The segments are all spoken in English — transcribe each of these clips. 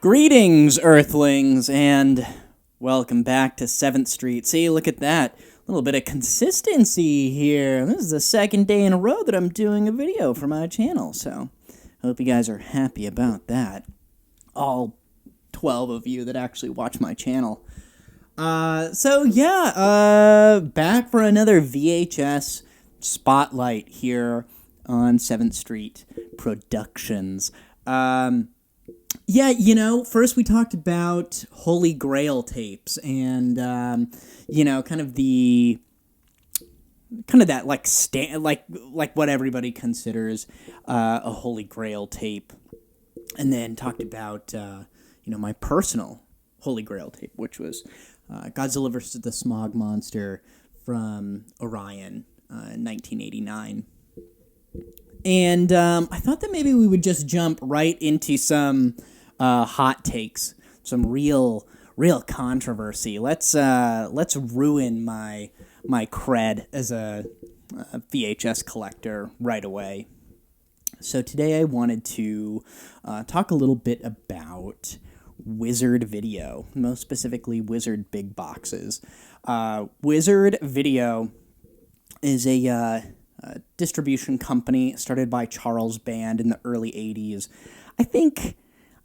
Greetings, Earthlings, and welcome back to 7th Street. See, look at that. A little bit of consistency here. This is the second day in a row that I'm doing a video for my channel, so I hope you guys are happy about that. All 12 of you that actually watch my channel. Back for another VHS Spotlight here on 7th Street Productions. First we talked about Holy Grail tapes and, kind of that, like what everybody considers a Holy Grail tape. And then talked about, my personal Holy Grail tape, which was Godzilla vs. the Smog Monster from Orion in 1989. And I thought that maybe we would just jump right into some hot takes, some real controversy. Let's ruin my cred as a VHS collector right away. So today I wanted to talk a little bit about Wizard Video, most specifically Wizard Big Boxes. Wizard Video is a distribution company started by Charles Band in the early 80s. I think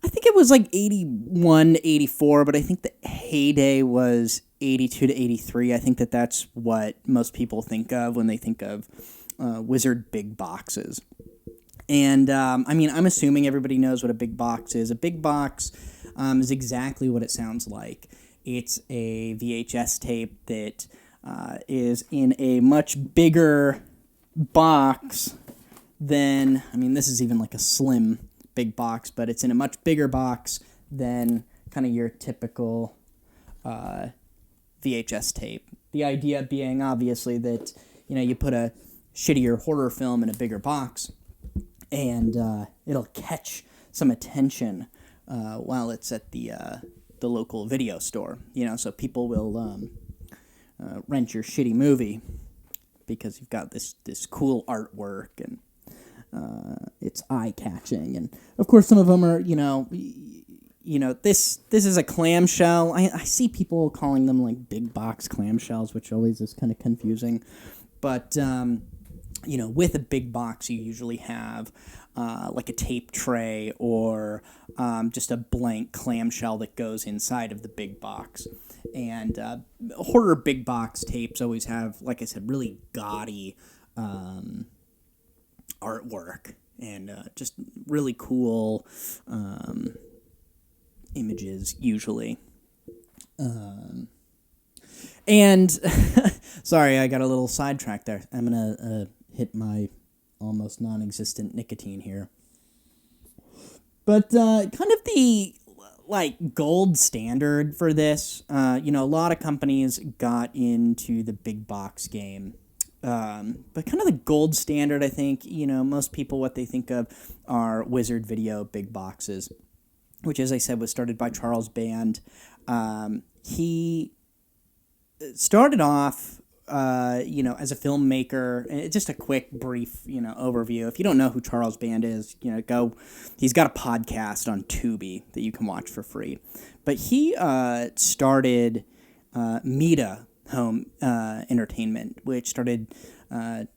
it was like 81, 84, but I think the heyday was 82 to 83. I think that's what most people think of when they think of Wizard Big Boxes. And, I'm assuming everybody knows what a big box is. A big box is exactly what it sounds like. It's a VHS tape that is in a much bigger box than, this is even like a slim big box, but it's in a much bigger box than kind of your typical VHS tape. The idea being, obviously, that, you put a shittier horror film in a bigger box, and it'll catch some attention while it's at the local video store, so people will rent your shitty movie because you've got this cool artwork and it's eye-catching. And, of course, some of them are, this is a clamshell. I see people calling them, like, big box clamshells, which always is kind of confusing. But, with a big box, you usually have, like a tape tray or just a blank clamshell that goes inside of the big box. And horror big box tapes always have, like I said, really gaudy artwork and just really cool images, usually. And sorry, I got a little sidetracked there. I'm going to hit my almost non-existent nicotine here. But kind of the gold standard for this, a lot of companies got into the big box game. But kind of the gold standard, I think, most people, what they think of are Wizard Video big boxes, which, as I said, was started by Charles Band. He started off, as a filmmaker. Just a quick, brief, overview. If you don't know who Charles Band is, he's got a podcast on Tubi that you can watch for free. But he started Meta Home Entertainment, which started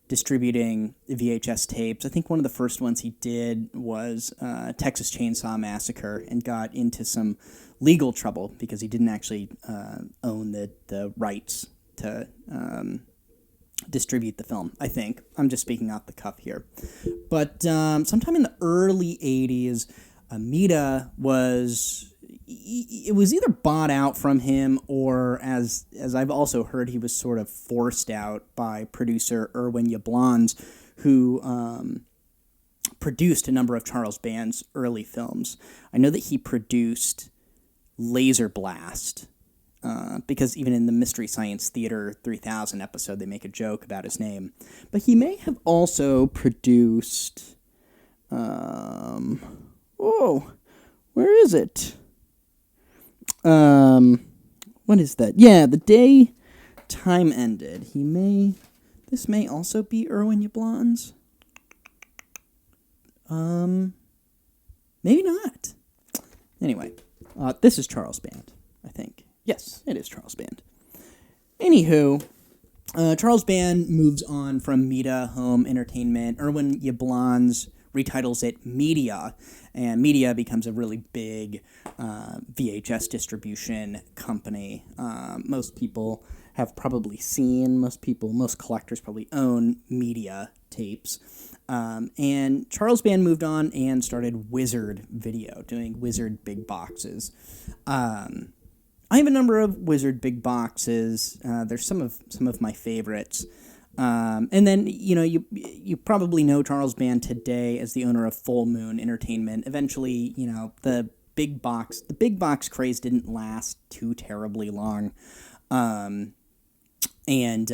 distributing VHS tapes. I think one of the first ones he did was Texas Chainsaw Massacre, and got into some legal trouble because he didn't actually own the rights to distribute the film, I think. I'm just speaking off the cuff here. But sometime in the early 80s, Meta was either bought out from him, or as I've also heard, he was sort of forced out by producer Irwin Yablans, who produced a number of Charles Band's early films. I know that he produced Laser Blast, because even in the Mystery Science Theater 3000 episode, they make a joke about his name. But he may have also produced, where is it? What is that? Yeah, The Day Time Ended. This may also be Irwin Yablans. Maybe not. Anyway, This is Charles Band, I think. Yes, it is Charles Band. Anywho, Charles Band moves on from Media Home Entertainment. Irwin Yablans retitles it Media, and Media becomes a really big VHS distribution company. Most people have probably seen, most collectors probably own Media tapes. And Charles Band moved on and started Wizard Video, doing Wizard big boxes. I have a number of Wizard big boxes. There's some of my favorites. And then, you probably know Charles Band today as the owner of Full Moon Entertainment. Eventually, the big box craze didn't last too terribly long. And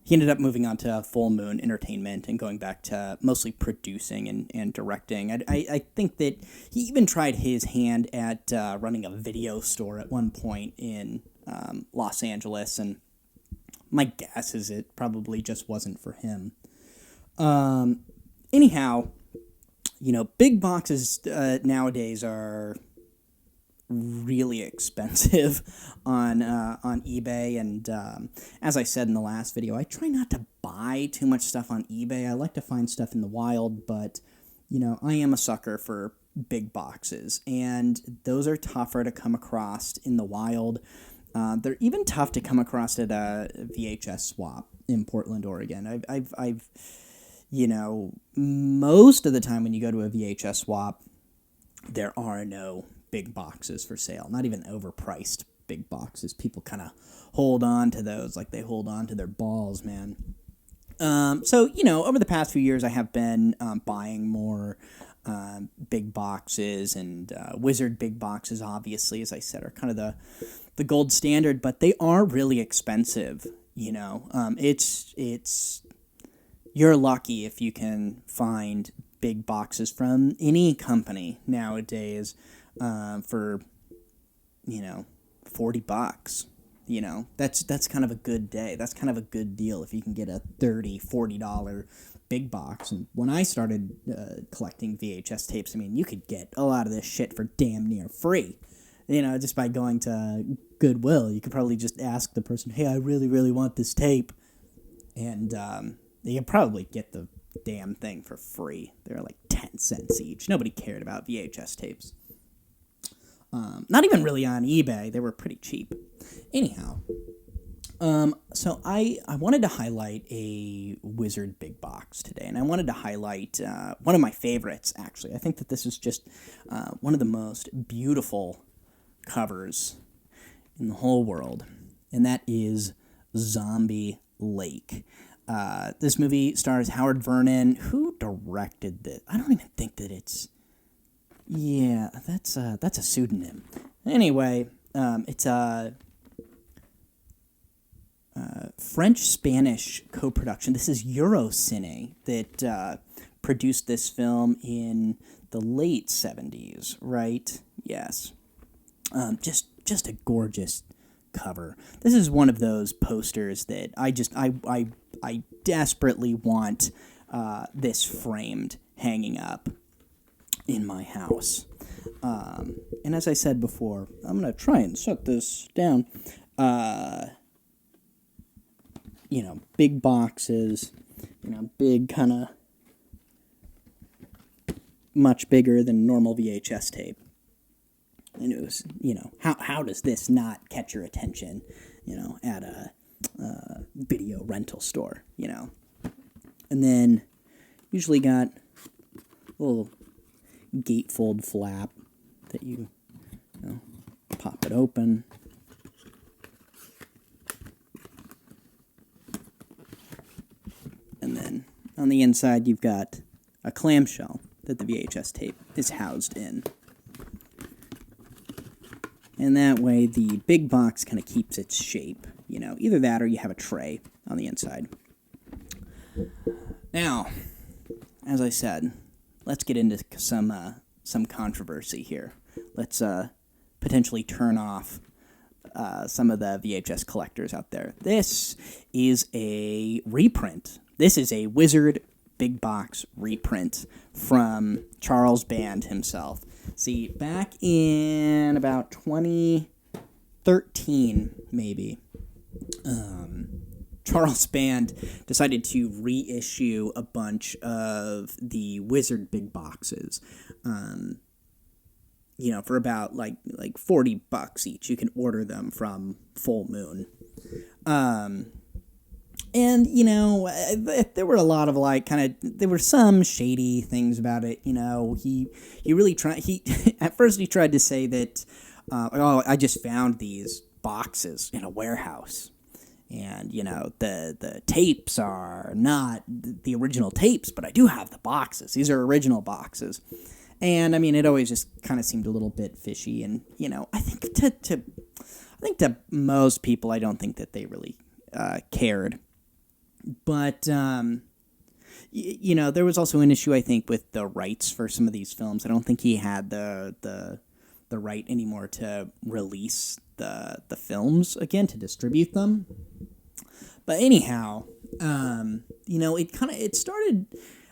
he ended up moving on to Full Moon Entertainment and going back to mostly producing and directing. I think that he even tried his hand at running a video store at one point in Los Angeles, and my guess is it probably just wasn't for him. Anyhow, big boxes nowadays are really expensive on eBay, and as I said in the last video, I try not to buy too much stuff on eBay. I like to find stuff in the wild, but I am a sucker for big boxes, and those are tougher to come across in the wild. They're even tough to come across at a VHS swap in Portland, Oregon. I've most of the time when you go to a VHS swap, there are no big boxes for sale, not even overpriced big boxes. People kind of hold on to those like they hold on to their balls, man. So, over the past few years, I have been buying more big boxes, and Wizard big boxes, obviously, as I said, are kind of the gold standard, but they are really expensive. It's you're lucky if you can find big boxes from any company nowadays for $40. That's kind of a good day. That's kind of a good deal if you can get a $30-$40 big box. And when I started collecting VHS tapes, you could get a lot of this shit for damn near free. Just by going to Goodwill. You could probably just ask the person, hey, I really, really want this tape. And you could probably get the damn thing for free. They're like 10 cents each. Nobody cared about VHS tapes. Not even really on eBay. They were pretty cheap. Anyhow, so I wanted to highlight a Wizard big box today, and I wanted to highlight one of my favorites, actually. I think that this is just one of the most beautiful covers in the whole world, and that is Zombie Lake. This movie stars Howard Vernon. Who directed this? I don't even think that it's... Yeah, that's a pseudonym. Anyway, it's a French-Spanish co-production. This is Eurocine that produced this film in the late 70s, right? Yes. Just a gorgeous cover. This is one of those posters that I desperately want this framed, hanging up in my house. And as I said before, I'm going to try and set this down. Big boxes, big kind of much bigger than normal VHS tape. And it was, how does this not catch your attention, at a video rental store, And then usually got a little gatefold flap that you pop it open. And then on the inside, you've got a clamshell that the VHS tape is housed in. And that way, the big box kind of keeps its shape. Either that or you have a tray on the inside. Now, as I said, let's get into some controversy here. Let's potentially turn off some of the VHS collectors out there. This is a reprint. This is a Wizard big box reprint from Charles Band himself. See, back in about 2013, maybe, Charles Band decided to reissue a bunch of the Wizard big boxes. For about like $40 each. You can order them from Full Moon. And, there were a lot of there were some shady things about it. He really tried, at first he tried to say that, I just found these boxes in a warehouse. And, the tapes are not the original tapes, but I do have the boxes. These are original boxes. And, it always just kind of seemed a little bit fishy. And, I think to most people, I don't think that they really cared. But, there was also an issue, I think, with the rights for some of these films. I don't think he had the right anymore to release the films again, to distribute them. But anyhow, it started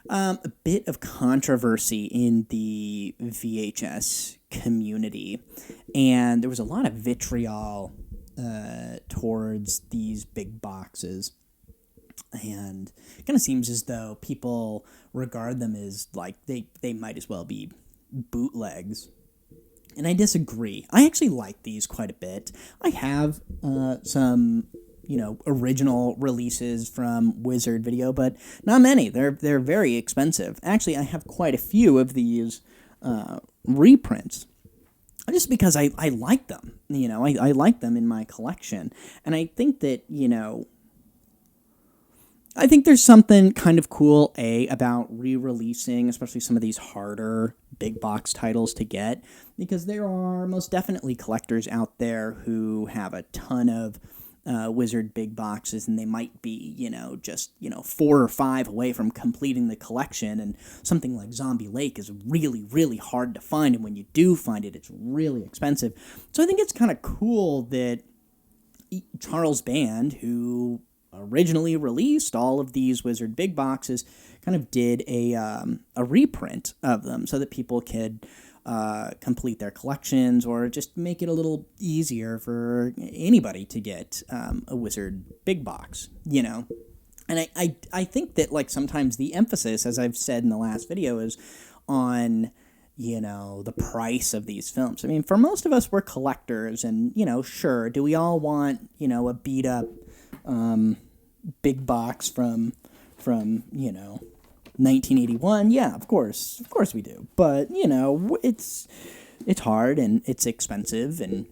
a bit of controversy in the VHS community, and there was a lot of vitriol towards these big boxes. And it kind of seems as though people regard them as like they might as well be bootlegs. And I disagree. I actually like these quite a bit. I have some, original releases from Wizard Video, but not many. They're very expensive. Actually, I have quite a few of these reprints. Just because I like them. I like them in my collection. And I think that, I think there's something kind of cool, about re-releasing, especially some of these harder big box titles to get, because there are most definitely collectors out there who have a ton of Wizard big boxes, and they might be, just 4 or 5 away from completing the collection, and something like Zombie Lake is really, really hard to find, and when you do find it, it's really expensive. So I think it's kind of cool that Charles Band, who originally released all of these Wizard big boxes, kind of did a reprint of them so that people could complete their collections, or just make it a little easier for anybody to get a Wizard big box, And I think that sometimes the emphasis, as I've said in the last video, is on the price of these films. For most of us, we're collectors, and sure, do we all want a beat up big box from 1981? Yeah, of course we do. But it's hard, and it's expensive, and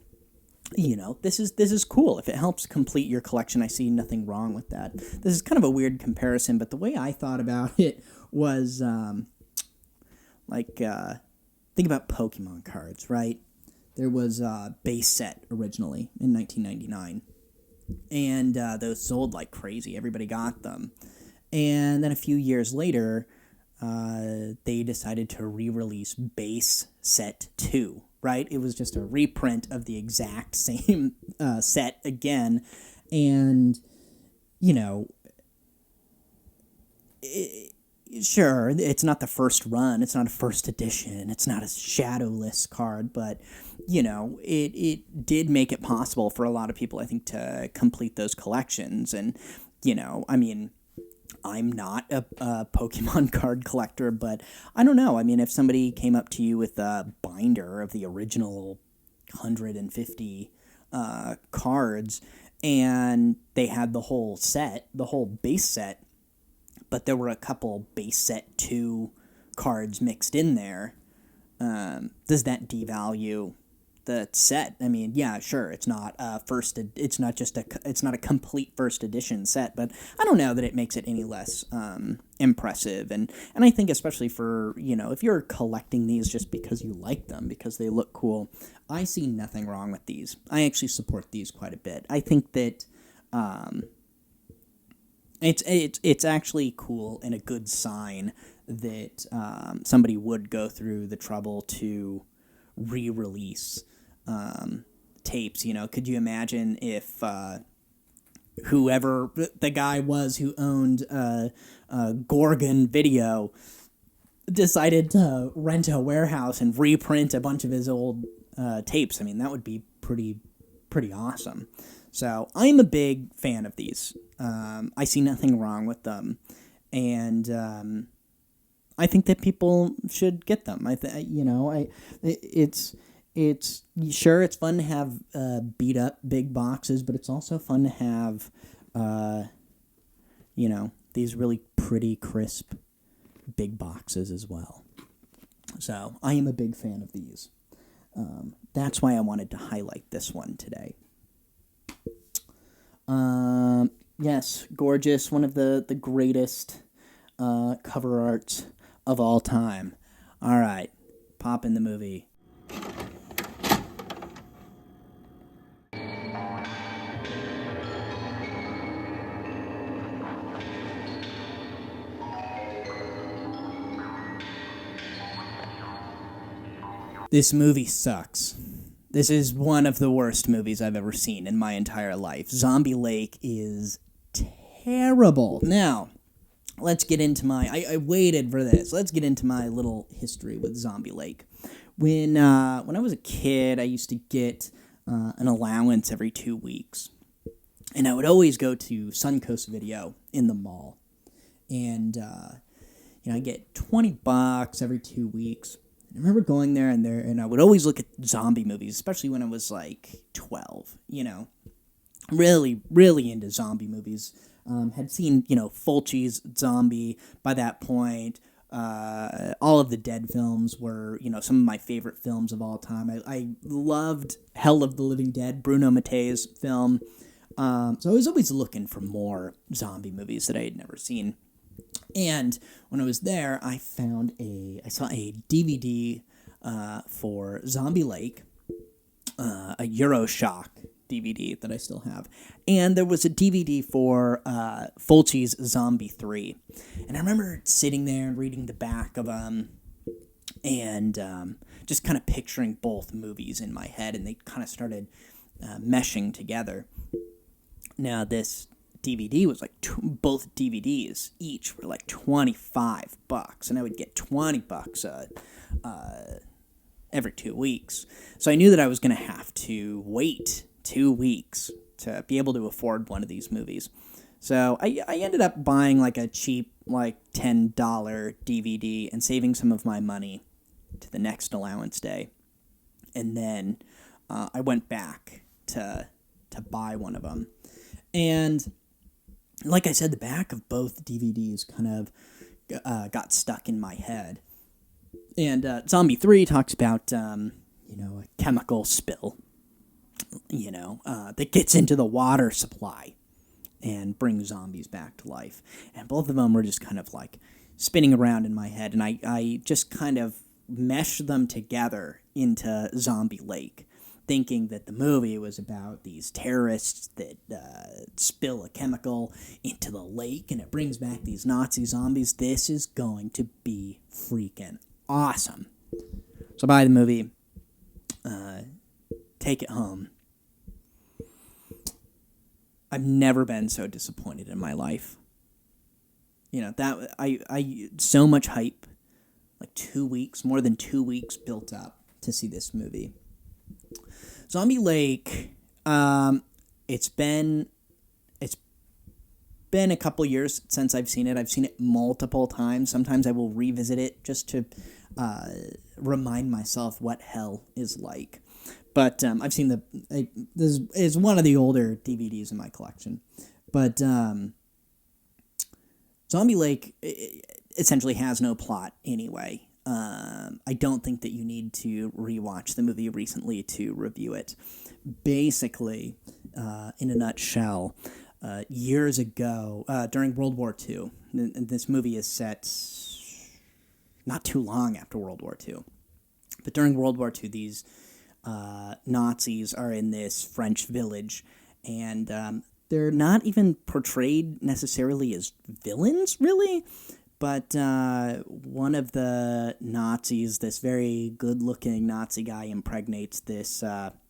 this is cool. If it helps complete your collection, I see nothing wrong with that. This is kind of a weird comparison, but the way I thought about it was think about Pokemon cards, right? There was a base set originally in 1999. And those sold like crazy. Everybody got them. And then a few years later, they decided to re-release Base Set 2, right? It was just a reprint of the exact same set again. And, sure, it's not the first run. It's not a first edition. It's not a shadowless card, but it did make it possible for a lot of people, I think, to complete those collections. And, I'm not a Pokemon card collector, but I don't know. If somebody came up to you with a binder of the original 150 cards, and they had the whole set, the whole base set, but there were a couple base set 2 cards mixed in there, does that devalue the set? Yeah, sure, it's not a it's not a complete first edition set, but I don't know that it makes it any less impressive. And I think especially for, if you're collecting these just because you like them, because they look cool, I see nothing wrong with these. I actually support these quite a bit. I think that it's actually cool and a good sign that somebody would go through the trouble to re-release tapes. Could you imagine if whoever the guy was who owned Gorgon Video decided to rent a warehouse and reprint a bunch of his old tapes. I mean, that would be pretty awesome. So I'm a big fan of these. I see nothing wrong with them, and I think that people should get them. It's sure, it's fun to have beat up big boxes, but it's also fun to have these really pretty crisp big boxes as well. So I am a big fan of these. That's why I wanted to highlight this one today. Yes, gorgeous. One of the greatest cover arts of all time. All right, pop in the movie. This movie sucks. This is one of the worst movies I've ever seen in my entire life. Zombie Lake is terrible. Now, let's get into I waited for this. Let's get into my little history with Zombie Lake. When I was a kid, I used to get an allowance every 2 weeks. And I would always go to Suncoast Video in the mall. And, I get $20 every 2 weeks. I remember going there and I would always look at zombie movies, especially when I was like 12, really, really into zombie movies. Had seen, Fulci's Zombie by that point. All of the Dead films were, some of my favorite films of all time. I loved Hell of the Living Dead, Bruno Mattei's film. So I was always looking for more zombie movies that I had never seen. And when I was there, I saw a DVD for Zombie Lake, a Euroshock DVD that I still have, and there was a DVD for Fulci's Zombie 3. And I remember sitting there and reading the back of them, and just kind of picturing both movies in my head, and they kind of started meshing together. Now, this DVD was like both DVDs each were like $25, and I would get $20 every 2 weeks. So I knew that I was going to have to wait 2 weeks to be able to afford one of these movies. So I ended up buying like a cheap like $10 DVD and saving some of my money to the next allowance day, and then I went back to buy one of them. And like I said, the back of both DVDs kind of got stuck in my head. And Zombie 3 talks about, a chemical spill, that gets into the water supply and brings zombies back to life. And both of them were just kind of like spinning around in my head. And I just kind of meshed them together into Zombie Lake, thinking that the movie was about these terrorists that spill a chemical into the lake and it brings back these Nazi zombies. This is going to be freaking awesome. So buy the movie, take it home. I've never been so disappointed in my life. That I so much hype, like 2 weeks, more than 2 weeks built up to see this movie. Zombie Lake, it's been a couple years since I've seen it. I've seen it multiple times. Sometimes I will revisit it just to remind myself what hell is like. But I've seen this is one of the older DVDs in my collection. But Zombie Lake essentially has no plot anyway. I don't think that you need to rewatch the movie recently to review it. Basically, in a nutshell, years ago, during World War II, and this movie is set not too long after World War II, but during World War II, these Nazis are in this French village, and they're not even portrayed necessarily as villains, really. But one of the Nazis, this very good-looking Nazi guy, impregnates this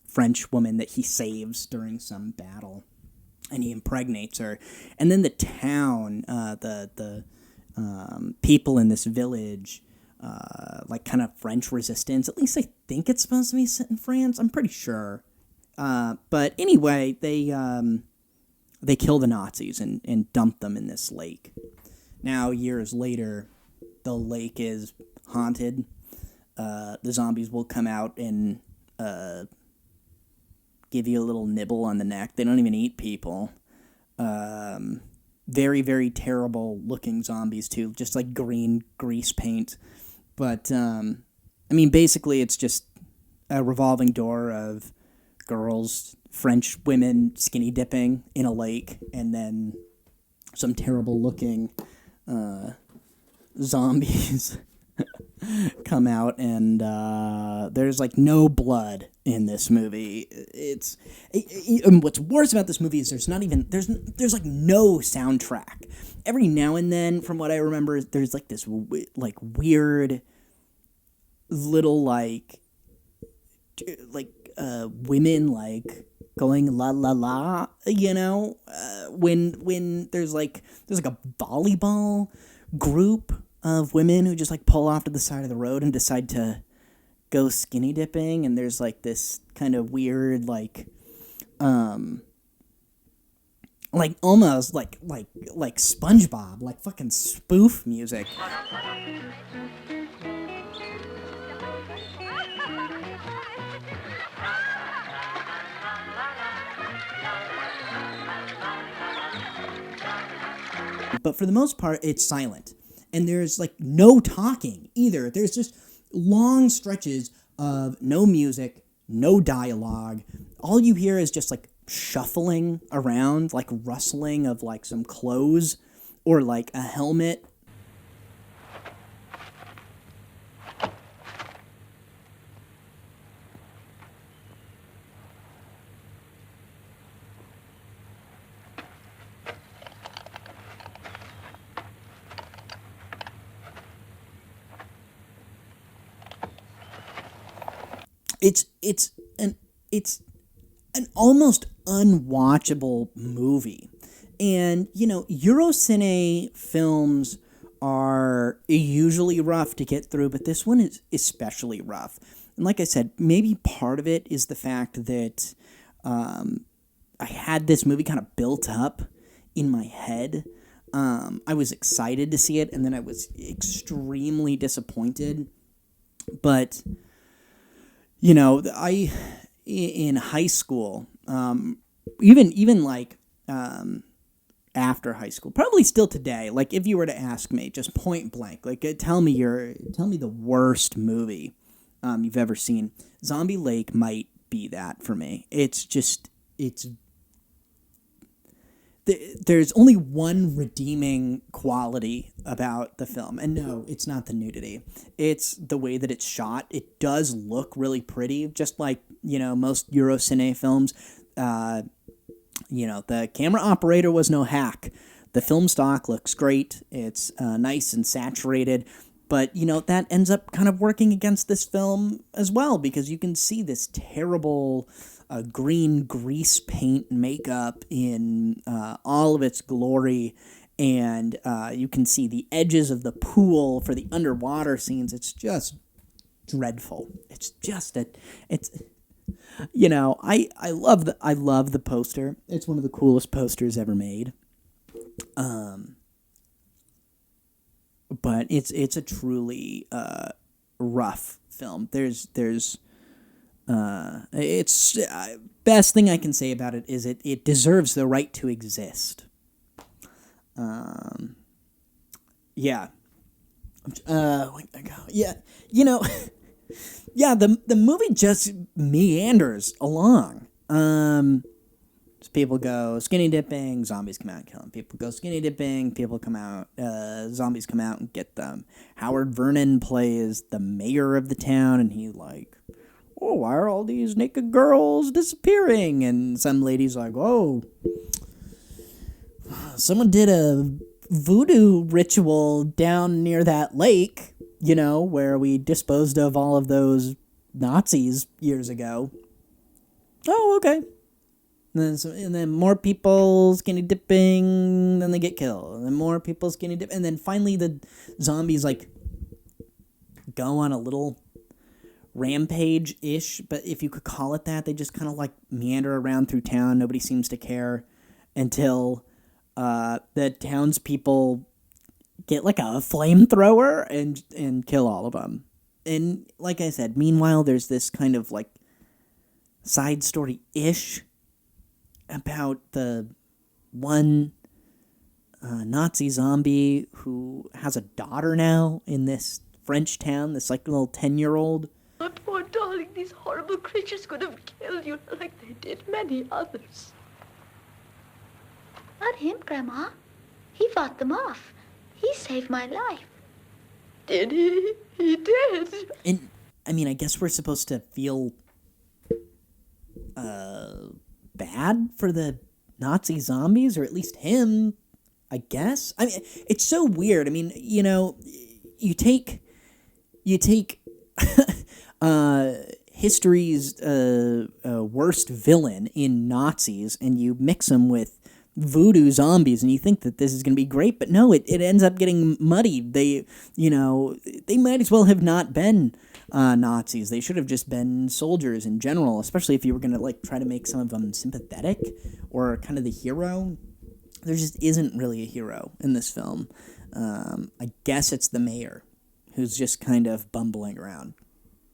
French woman that he saves during some battle. and he impregnates her. And then the town, the people in this village, like kind of French resistance. At least I think it's supposed to be set in France. I'm pretty sure. But anyway, they kill the Nazis and dump them in this lake. Now, years later, the lake is haunted. The zombies will come out and give you a little nibble on the neck. They don't even eat people. Very, very terrible looking zombies, too. Just like green grease paint. But, I mean, basically it's just a revolving door of girls, French women skinny dipping in a lake, and then some terrible looking zombies come out, and there's like no blood in this movie. And what's worse about this movie is there's like no soundtrack. Every now and then, from what I remember, there's like this weird little women like going la la la, when there's like a volleyball group of women who just like pull off to the side of the road and decide to go skinny dipping, and there's like this kind of weird almost like SpongeBob, like fucking spoof music. But for the most part, it's silent. And there's like no talking either. There's just long stretches of no music, no dialogue. All you hear is just like shuffling around, like rustling of like some clothes or like a helmet. It's an almost unwatchable movie. And, Eurocine films are usually rough to get through, but this one is especially rough. And like I said, maybe part of it is the fact that I had this movie kind of built up in my head. I was excited to see it, and then I was extremely disappointed. But in high school, even after high school, probably still today, like if you were to ask me just point blank, like tell me the worst movie you've ever seen, Zombie Lake might be that for me. There's only one redeeming quality about the film. And no, it's not the nudity. It's the way that it's shot. It does look really pretty, just like, most Eurocine films. The camera operator was no hack. The film stock looks great. It's nice and saturated. But, that ends up kind of working against this film as well, because you can see this terrible green grease paint makeup in all of its glory, and you can see the edges of the pool for the underwater scenes. It's just dreadful. It's just I love the poster. It's one of the coolest posters ever made. But it's a truly rough film. It's best thing I can say about it is it deserves the right to exist. Yeah. Yeah. Yeah. The movie just meanders along. People go skinny dipping, zombies come out and kill them. People go skinny dipping, people come out, zombies come out and get them. Howard Vernon plays the mayor of the town, and he oh, why are all these naked girls disappearing? And some lady's like, oh, someone did a voodoo ritual down near that lake, where we disposed of all of those Nazis years ago. Oh, okay. And then more people skinny dipping, then they get killed. And then more people skinny dip, and then finally the zombies like go on a little rampage-ish, but if you could call it that, they just kind of like meander around through town. Nobody seems to care until the townspeople get like a flamethrower and kill all of them. And like I said, meanwhile, there's this kind of like side story-ish about the one Nazi zombie who has a daughter now in this French town, this like little 10-year-old. My poor darling, these horrible creatures could have killed you like they did many others. Not him, Grandma. He fought them off. He saved my life. Did he? He did. And, I mean, I guess we're supposed to feel bad for the Nazi zombies, or at least him, I guess. I mean, it's so weird. I mean, you know, you take history's worst villain in Nazis and you mix them with voodoo zombies and you think that this is going to be great, but no, it ends up getting muddied. They might as well have not been Nazis. They should have just been soldiers in general, especially if you were going to like try to make some of them sympathetic or kind of the hero. There just isn't really a hero in this film. I guess it's the mayor who's just kind of bumbling around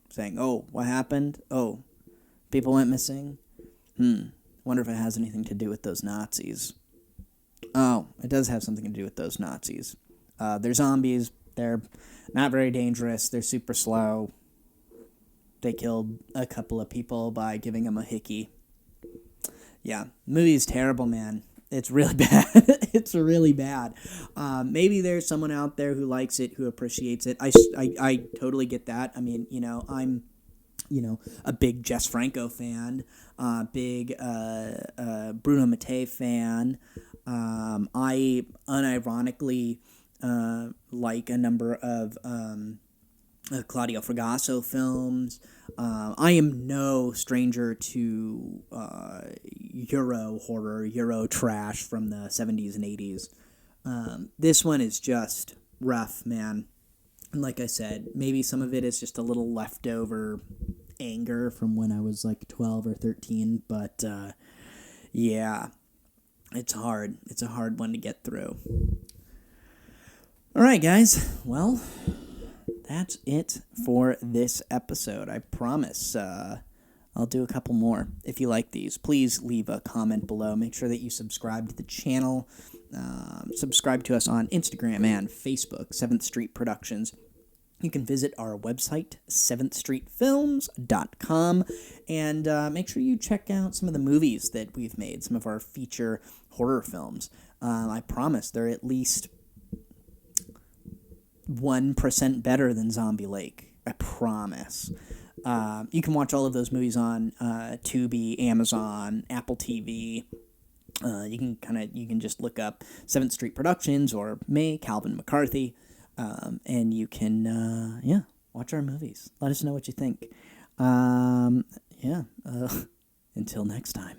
saying, oh, what happened? Oh, people went missing? Wonder if it has anything to do with those Nazis. Oh, it does have something to do with those Nazis. They're zombies. They're not very dangerous. They're super slow. They killed a couple of people by giving them a hickey. Yeah, the movie's terrible, man. It's really bad. It's really bad. Maybe there's someone out there who likes it, who appreciates it. I totally get that. I mean, you know, I'm a big Jess Franco fan, big Bruno Mattei fan. I unironically like a number of Claudio Fragasso films. I am no stranger to Euro horror, Euro trash from the 70s and 80s. This one is just rough, man. And like I said, maybe some of it is just a little leftover anger from when I was like 12 or 13, but yeah, it's hard. It's a hard one to get through. All right, guys. Well, that's it for this episode. I promise I'll do a couple more. If you like these, please leave a comment below. Make sure that you subscribe to the channel. Subscribe to us on Instagram and Facebook, 7th Street Productions. You can visit our website, 7thstreetfilms.com, and make sure you check out some of the movies that we've made, some of our feature horror films. I promise they're at least 1% better than Zombie Lake. I promise. You can watch all of those movies on Tubi, Amazon, Apple TV. You can just look up 7th Street Productions or me, Calvin McCarthy, and you can watch our movies. Let us know what you think. Until next time.